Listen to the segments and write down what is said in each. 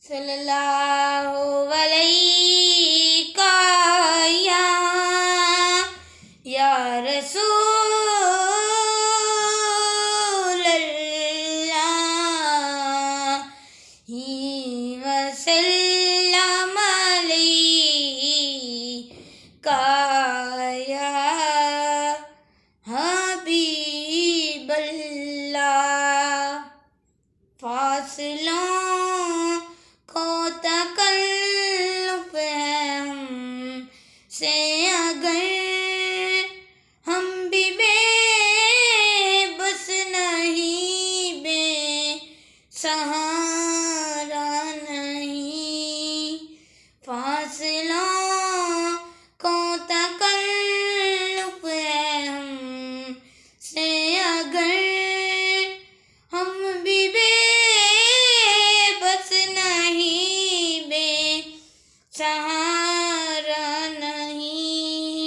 सल्लल्लाहु अलैका या रसूल अल्लाह ही वसल्लम अलैका या हबीब अल्लाह। फासलों को तकल्लुफ है हमसे अगर हम भी बेबस नहीं, बेसहारा नहीं। फासलों को तकल्लुफ है हमसे अगर हम भी बेबस नहीं, बेसहारा नहीं।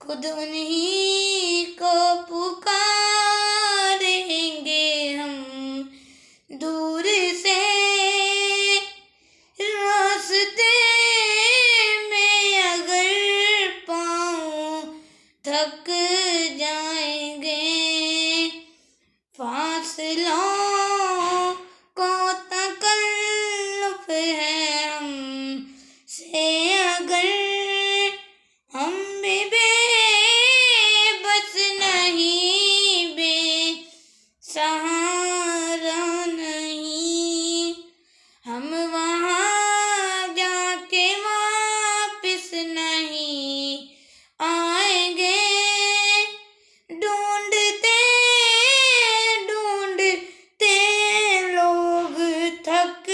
खुद उन्हीं को पुकारेंगे हम दूर से, रास्ते में अगर पाँव थक जाएंगे। फासलों को तकल्लुफ है हमसे अगर हम भी बेबस नहीं, बेसहारा नहीं। हम वहाँ जाके वापिस नहीं आएंगे। ढूंढते ढूंढते लोग थक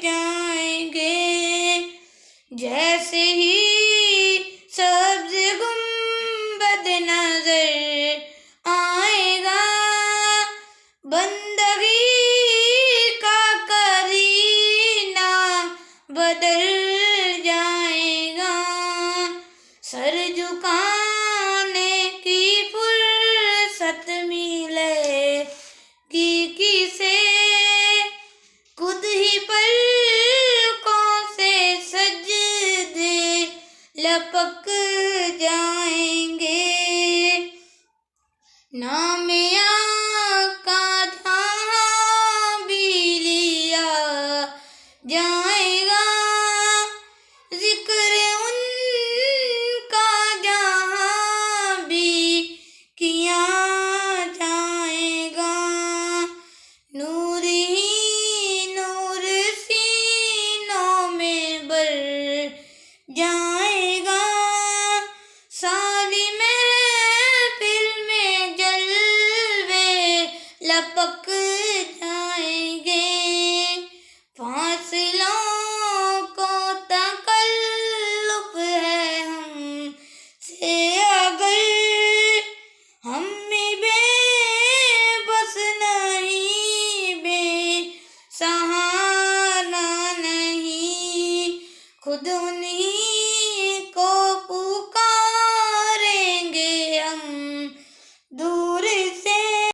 जाएंगे। जैसे ही सब्ज गुंबद नजर आएगा, बंदगी का करीना बदल जाएगा। सर झुकाने की फुर्सत मिले कि किसे, खुद ही पलकों से सजदे लपक जाएंगे। नाम आका जहाँ भी लिया जाएगा, जिक्र उनका जहाँ भी किया जाएगा। नूर ही नूर सीनों में बर जाएगा। सारी महफिल में जलवे लपक